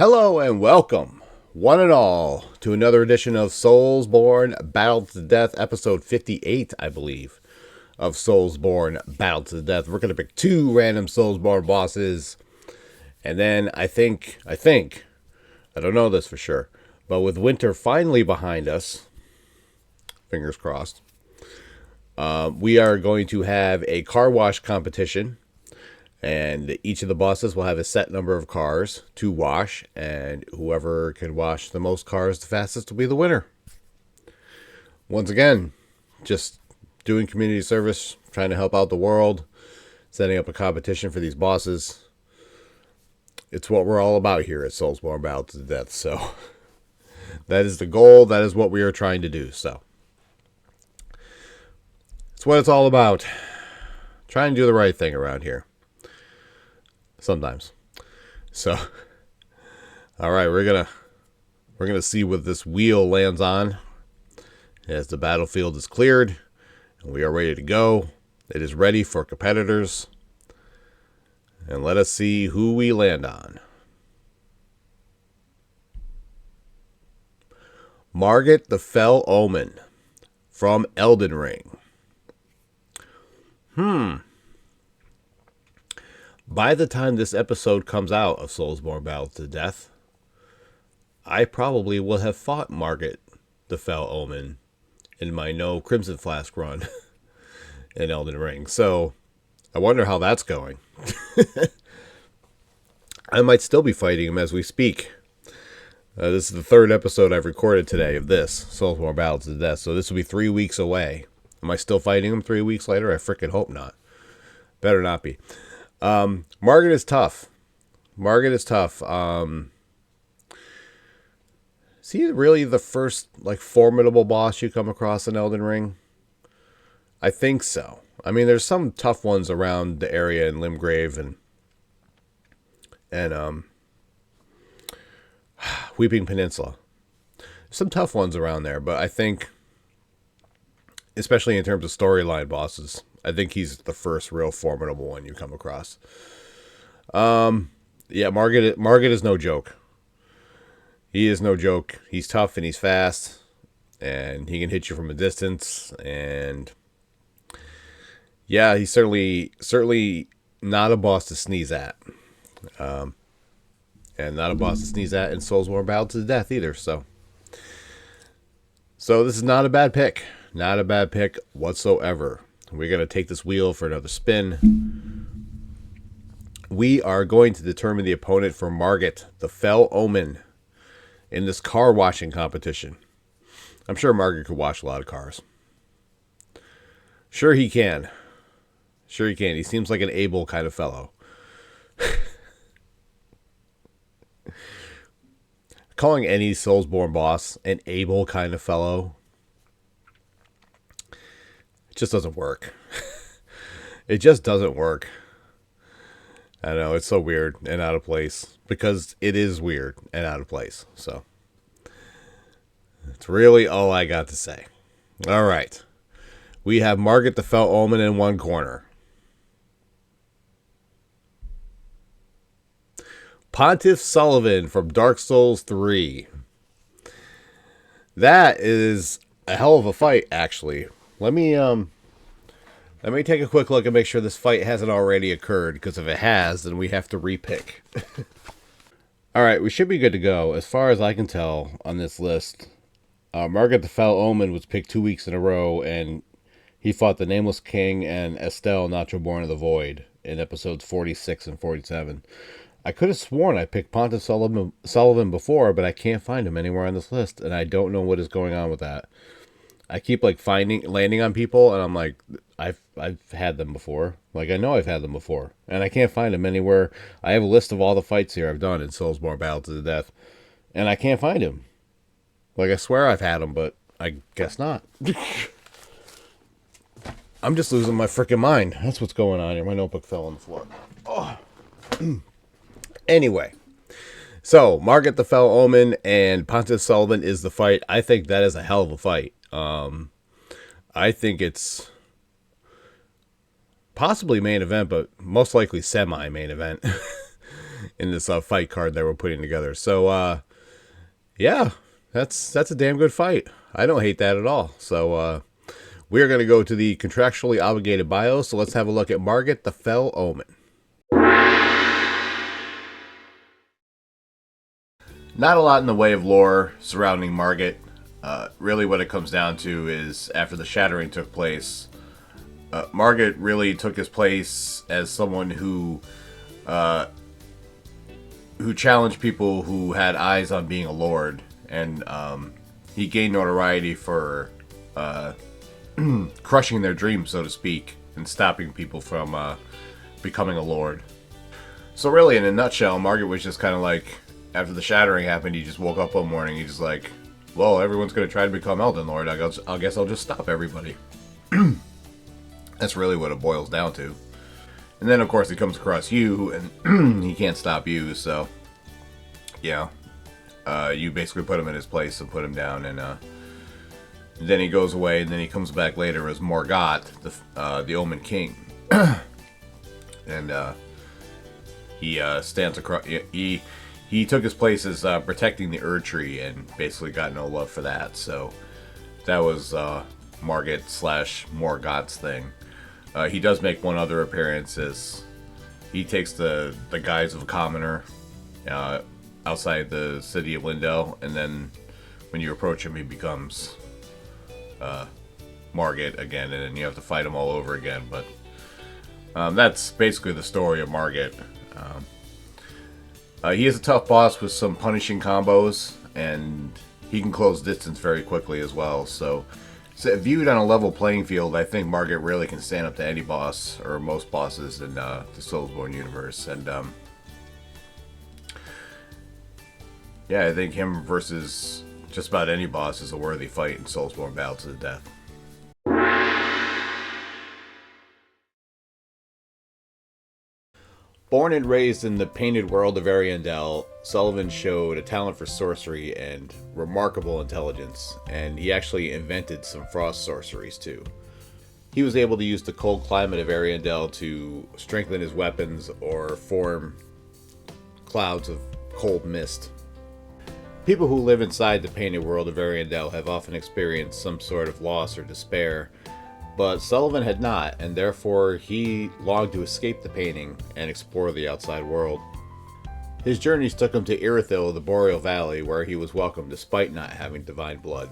Hello and welcome, one and all, to another edition of SoulsBorne Battle to the Death, episode 58, I believe, of SoulsBorne Battle to the Death. We're going to pick two random SoulsBorne bosses, and then I don't know this for sure, but with winter finally behind us, fingers crossed, we are going to have a car wash competition. And each of the bosses will have a set number of cars to wash, and whoever can wash the most cars the fastest will be the winner. Once again, just doing community service, trying to help out the world, setting up a competition for these bosses. It's what we're all about here at SoulsBorne Battle to the Death. So that is the goal. That is what we are trying to do. So it's what it's all about. Trying to do the right thing around here. Sometimes. So, all right, we're gonna see what this wheel lands on as the battlefield is cleared and we are ready to go. It is ready for competitors, and let us see who we land on. Margit the Fell Omen from Elden Ring. By the time this episode comes out of SoulsBorne Battle to the Death, I probably will have fought Margit the Fell Omen in my No Crimson Flask run in Elden Ring. So, I wonder how that's going. I might still be fighting him as we speak. This is the third episode I've recorded today of this, SoulsBorne Battle to the Death. So this will be 3 weeks away. Am I still fighting him 3 weeks later? I freaking hope not. Better not be. Margit is tough. Is he really the first formidable boss you come across in Elden Ring? I think so. I mean, there's some tough ones around the area in Limgrave and Weeping Peninsula. Some tough ones around there, but I think, especially in terms of storyline bosses, I think he's the first real formidable one you come across. Yeah, Margit is no joke. He is no joke. He's tough and he's fast, and he can hit you from a distance. And yeah, he's certainly not a boss to sneeze at, and not a boss to sneeze at in SoulsBorne Battle to the Death either. So this is not a bad pick. Not a bad pick whatsoever. We're going to take this wheel for another spin. We are going to determine the opponent for Margit the Fell Omen in this car washing competition. I'm sure Margit could wash a lot of cars. Sure he can. He seems like an able kind of fellow. Calling any SoulsBorne boss an able kind of fellow just doesn't work. It just doesn't work. I know, it's so weird and out of place, because it is weird and out of place. So that's really all I got to say. All right, we have Margit the Fell Omen in one corner, Pontiff Sullivan from Dark Souls 3. That is a hell of a fight, actually. Let me take a quick look and make sure this fight hasn't already occurred, because if it has, then we have to repick. Alright, we should be good to go. As far as I can tell on this list, Margit the Fell Omen was picked 2 weeks in a row, and he fought the Nameless King and Estelle Nacho-Born of the Void in episodes 46 and 47. I could have sworn I picked Pontiff Sullivan before, but I can't find him anywhere on this list, and I don't know what is going on with that. I keep landing on people, and I'm like, I've had them before. I know I've had them before, and I can't find them anywhere. I have a list of all the fights here I've done in SoulsBorne Battle to the Death, and I can't find him. I swear I've had him, but I guess not. I'm just losing my freaking mind. That's what's going on here. My notebook fell on the floor. Oh. Anyway. So, Margit the Fell Omen and Pontiff Sullivan is the fight. I think that is a hell of a fight. I think it's possibly main event, but most likely semi-main event. in this fight card that we're putting together. So yeah, that's a damn good fight. I don't hate that at all. So we're going to go to the contractually obligated bio. So let's have a look at Margit, the Fell Omen. Not a lot in the way of lore surrounding Margit. Really what it comes down to is after the Shattering took place, Margit really took his place as someone who challenged people who had eyes on being a lord, and he gained notoriety for crushing their dreams, so to speak, and stopping people from becoming a lord. So really, in a nutshell, Margit was just kind of like, after the Shattering happened, he just woke up one morning, he's just like, well, everyone's going to try to become Elden Lord, I guess I'll just stop everybody. That's really what it boils down to. And then, of course, he comes across you, and he can't stop you, so, yeah. You basically put him in his place and put him down, and then he goes away, and then he comes back later as Morgott, the Omen King. And he stands across... He took his place as protecting the Erd Tree, and basically got no love for that, so that was Margit / Morgott's thing. He does make one other appearance as he takes the guise of a commoner outside the city of Lindell, and then when you approach him, he becomes Margit again, and then you have to fight him all over again. But that's basically the story of Margit. He is a tough boss with some punishing combos, and he can close distance very quickly as well. So viewed on a level playing field, I think Margit really can stand up to any boss, or most bosses in the SoulsBorne universe. And yeah, I think him versus just about any boss is a worthy fight in SoulsBorne Battle to the Death. Born and raised in the painted world of Ariandel, Sullivan showed a talent for sorcery and remarkable intelligence, and he actually invented some frost sorceries too. He was able to use the cold climate of Ariandel to strengthen his weapons or form clouds of cold mist. People who live inside the painted world of Ariandel have often experienced some sort of loss or despair, but Sullivan had not, and therefore he longed to escape the painting and explore the outside world. His journeys took him to Irithyll, the Boreal Valley, where he was welcome despite not having divine blood.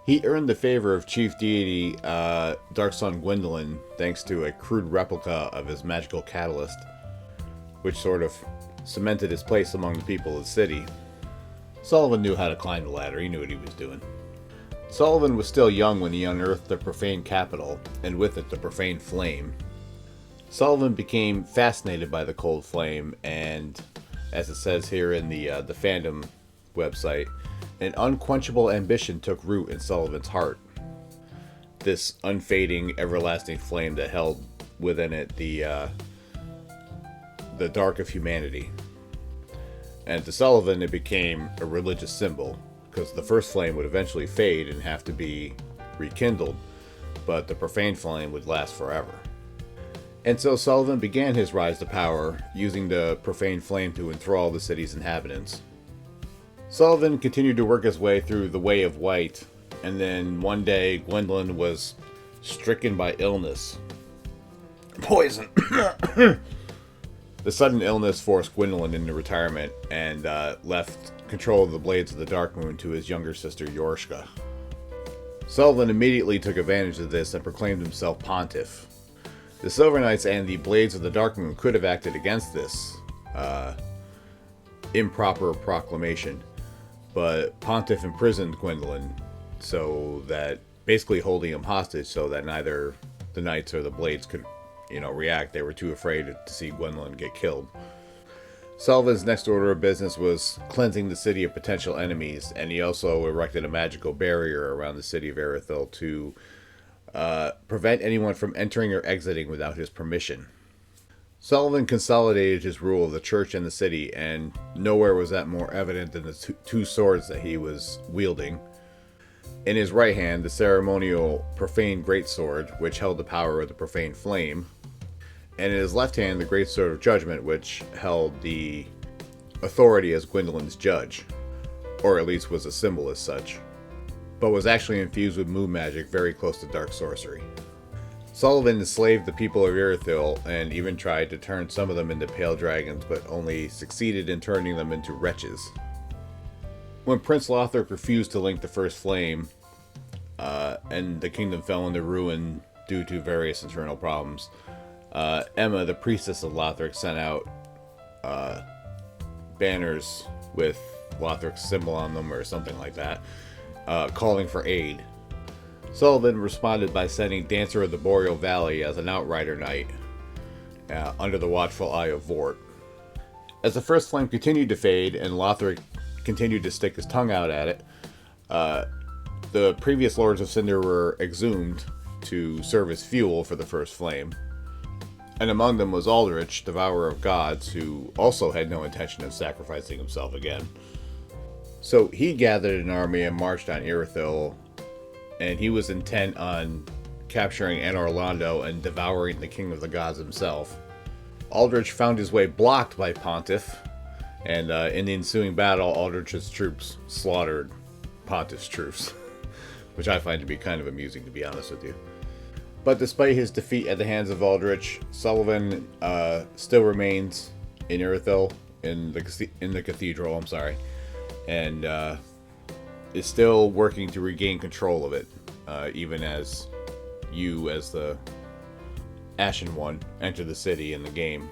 He earned the favor of chief deity Dark Sun Gwendolyn thanks to a crude replica of his magical catalyst, which sort of cemented his place among the people of the city. Sullivan knew how to climb the ladder, he knew what he was doing. Sullivan was still young when he unearthed the profane capital, and with it the profane flame. Sullivan became fascinated by the cold flame, and, as it says here in the fandom website, an unquenchable ambition took root in Sullivan's heart. This unfading, everlasting flame that held within it the dark of humanity. And to Sullivan, it became a religious symbol, because the first flame would eventually fade and have to be rekindled, but the profane flame would last forever. And so Sullivan began his rise to power, using the profane flame to enthrall the city's inhabitants. Sullivan continued to work his way through the Way of White, and then one day Gwendolyn was stricken by illness. Poison! The sudden illness forced Gwendolyn into retirement and left control of the Blades of the Darkmoon to his younger sister Yorshka. Sullivan immediately took advantage of this and proclaimed himself Pontiff. The Silver Knights and the Blades of the Darkmoon could have acted against this improper proclamation, but Pontiff imprisoned Gwendolyn, so that basically holding him hostage so that neither the Knights or the Blades could react. They were too afraid to see Gwendolyn get killed. Sullivan's next order of business was cleansing the city of potential enemies, and he also erected a magical barrier around the city of Irithyll to prevent anyone from entering or exiting without his permission. Sullivan consolidated his rule of the church and the city, and nowhere was that more evident than the two swords that he was wielding. In his right hand, the ceremonial profane greatsword, which held the power of the profane flame, and in his left hand the great sword of judgment, which held the authority as Gwendolyn's judge, or at least was a symbol as such, but was actually infused with moon magic very close to dark sorcery. Sullivan enslaved the people of Irithyll and even tried to turn some of them into pale dragons, but only succeeded in turning them into wretches. When Prince Lothric refused to link the first flame, and the kingdom fell into ruin due to various internal problems, Emma, the priestess of Lothric, sent out banners with Lothric's symbol on them or something like that, calling for aid. Sullivan responded by sending Dancer of the Boreal Valley as an outrider knight under the watchful eye of Vort. As the first flame continued to fade and Lothric continued to stick his tongue out at it, the previous Lords of Cinder were exhumed to serve as fuel for the first flame. And among them was Aldrich, Devourer of Gods, who also had no intention of sacrificing himself again. So he gathered an army and marched on Irithyll, and he was intent on capturing Anor Londo and devouring the King of the Gods himself. Aldrich found his way blocked by Pontiff, and in the ensuing battle, Aldrich's troops slaughtered Pontiff's troops, which I find to be kind of amusing, to be honest with you. But despite his defeat at the hands of Aldrich, Sullivan still remains in Irithyll, in the cathedral, and is still working to regain control of it, even as you, as the Ashen One, enter the city in the game.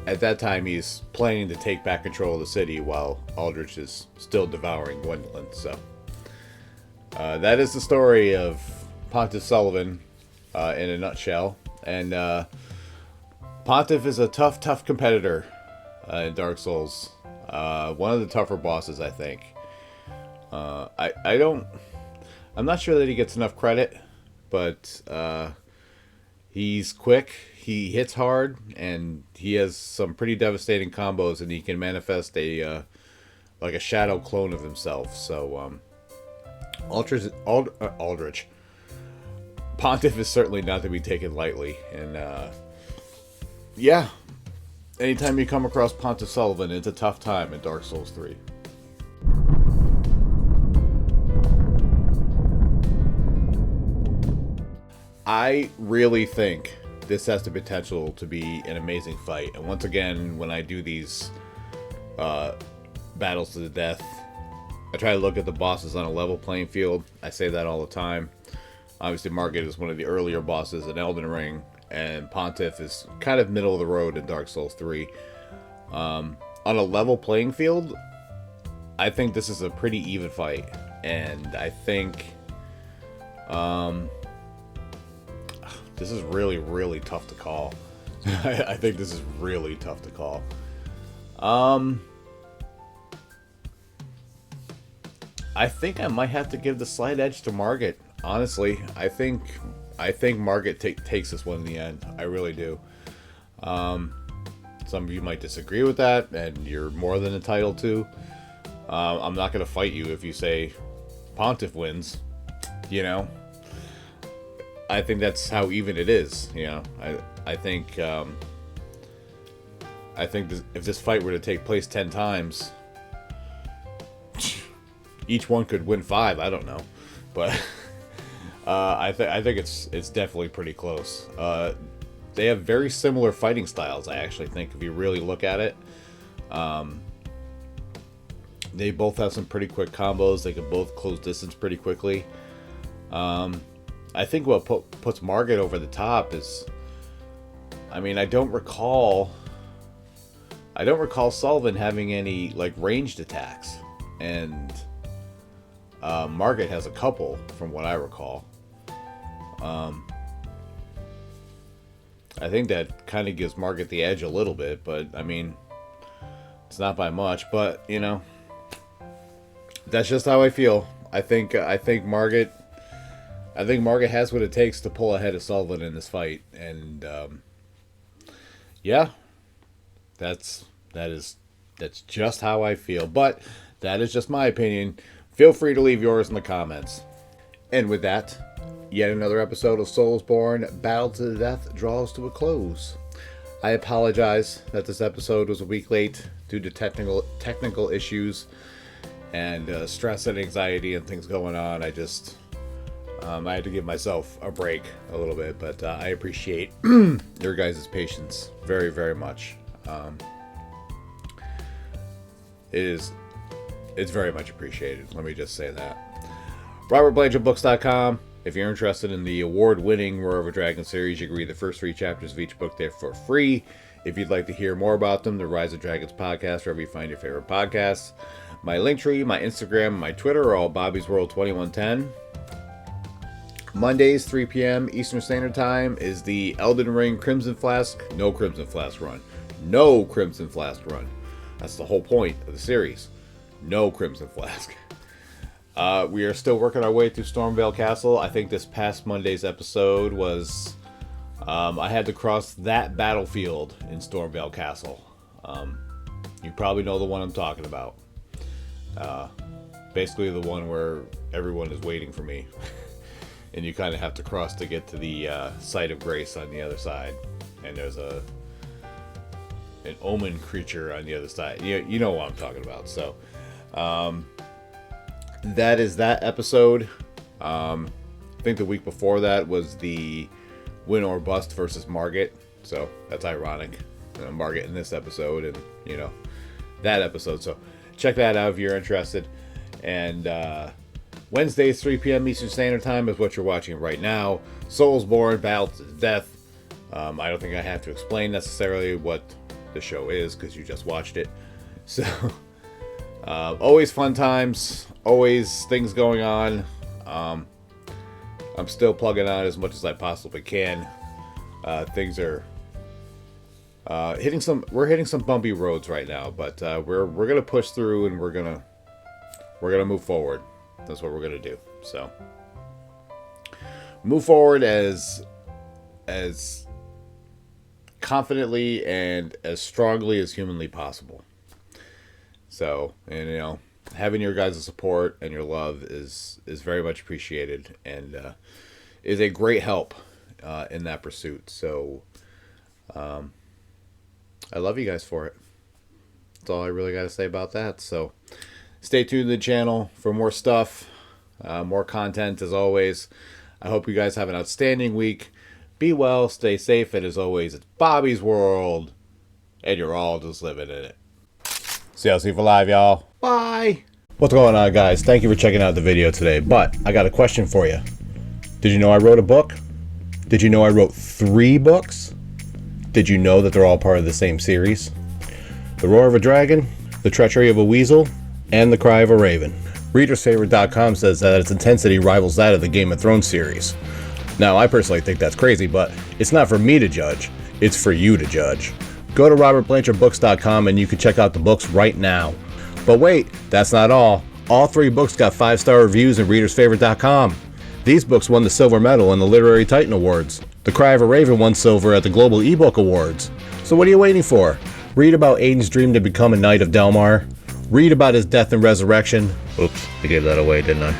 At that time, he's planning to take back control of the city while Aldrich is still devouring Gwendolyn. So that is the story of Pontiff Sullivan in a nutshell. And Pontiff is a tough competitor in Dark Souls. One of the tougher bosses, I think. I'm not sure that he gets enough credit, but he's quick, he hits hard, and he has some pretty devastating combos, and he can manifest like a shadow clone of himself. So Aldrich, Pontiff is certainly not to be taken lightly, and yeah, anytime you come across Pontiff Sullivan, it's a tough time in Dark Souls 3. I really think this has the potential to be an amazing fight. And once again, when I do these battles to the death, I try to look at the bosses on a level playing field. I say that all the time. Obviously, Margit is one of the earlier bosses in Elden Ring, and Pontiff is kind of middle of the road in Dark Souls 3. On a level playing field, I think this is a pretty even fight. And I think this is really tough to call. I think this is really tough to call. I think I might have to give the slight edge to Margit. Honestly, I think Margit takes this one in the end. I really do. Some of you might disagree with that, and you're more than entitled to. I'm not going to fight you if you say Pontiff wins. You know, I think that's how even it is. You know, I think if this fight were to take place 10 times, each one could win 5. I don't know, but I think it's definitely pretty close. They have very similar fighting styles. I actually think if you really look at it, they both have some pretty quick combos. They can both close distance pretty quickly. I think what puts Margit over the top is, I mean, I don't recall Sullivan having any like ranged attacks, and Margit has a couple from what I recall. I think that kind of gives Margit the edge a little bit, but I mean, it's not by much. But you know, that's just how I feel. I think Margit has what it takes to pull ahead of Sullivan in this fight, and yeah, that's just how I feel. But that is just my opinion. Feel free to leave yours in the comments. And with that, yet another episode of SoulsBorne Battle to the Death draws to a close. I apologize that this episode was a week late due to technical issues and stress and anxiety and things going on. I just I had to give myself a break a little bit, but I appreciate your guys' patience very, very much. It's very much appreciated. Let me just say that. RobertBlanchardBooks.com. If you're interested in the award-winning Roar of a Dragon series, you can read the first 3 chapters of each book there for free. If you'd like to hear more about them, the Rise of Dragons podcast, wherever you find your favorite podcasts. My Linktree, my Instagram, my Twitter are all Bobby's World 2110. Mondays, 3 p.m. Eastern Standard Time is the Elden Ring Crimson Flask. No Crimson Flask run. No Crimson Flask run. That's the whole point of the series. No Crimson Flask. We are still working our way through Stormvale Castle. I think this past Monday's episode was... I had to cross that battlefield in Stormvale Castle. You probably know the one I'm talking about. Basically the one where everyone is waiting for me. And you kind of have to cross to get to the site of grace on the other side. And there's an omen creature on the other side. You know what I'm talking about. So... that is that episode. I think the week before that was the Win or Bust versus Margit. So that's ironic. Margit in this episode and, that episode. So check that out if you're interested. And Wednesdays, 3 p.m. Eastern Standard Time is what you're watching right now. SoulsBorne, Battle to Death. I don't think I have to explain necessarily what the show is because you just watched it. So... always fun times, always things going on. I'm still plugging on as much as I possibly can. Things are hitting some bumpy roads right now, but we're gonna push through and we're gonna move forward. That's what we're gonna do. So move forward as confidently and as strongly as humanly possible. So, and having your guys' support and your love is very much appreciated and is a great help in that pursuit. So, I love you guys for it. That's all I really got to say about that. So, stay tuned to the channel for more stuff, more content as always. I hope you guys have an outstanding week. Be well, stay safe, and as always, it's Bobby's World, and you're all just living in it. CLC for live, y'all. Bye. What's going on, guys? Thank you for checking out the video today, but I got a question for you. Did you know I wrote a book? Did you know I wrote 3 books? Did you know that they're all part of the same series? The Roar of a Dragon, The Treachery of a Weasel, and The Cry of a Raven. ReadersFavorite.com says that its intensity rivals that of the Game of Thrones series. Now, I personally think that's crazy, but it's not for me to judge. It's for you to judge. Go to RobertBlanchardBooks.com and you can check out the books right now. But wait, that's not all. All 3 books got 5-star reviews in ReadersFavorite.com. These books won the silver medal in the Literary Titan Awards. The Cry of a Raven won silver at the Global eBook Awards. So what are you waiting for? Read about Aiden's dream to become a Knight of Delmar. Read about his death and resurrection. Oops, I gave that away, didn't I?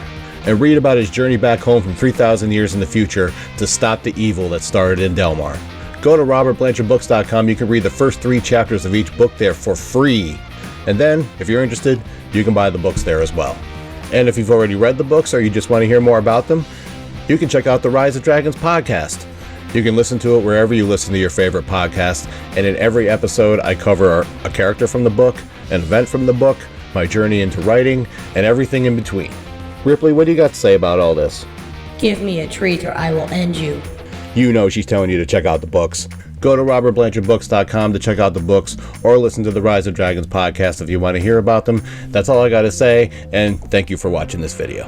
And read about his journey back home from 3,000 years in the future to stop the evil that started in Delmar. Go to RobertBlanchardBooks.com. You can read the first 3 chapters of each book there for free. And then, if you're interested, you can buy the books there as well. And if you've already read the books or you just want to hear more about them, you can check out the Rise of Dragons podcast. You can listen to it wherever you listen to your favorite podcast. And in every episode, I cover a character from the book, an event from the book, my journey into writing, and everything in between. Ripley, what do you got to say about all this? Give me a treat or I will end you. You know she's telling you to check out the books. Go to RobertBlanchardBooks.com to check out the books or listen to the Rise of Dragons podcast if you want to hear about them. That's all I got to say, and thank you for watching this video.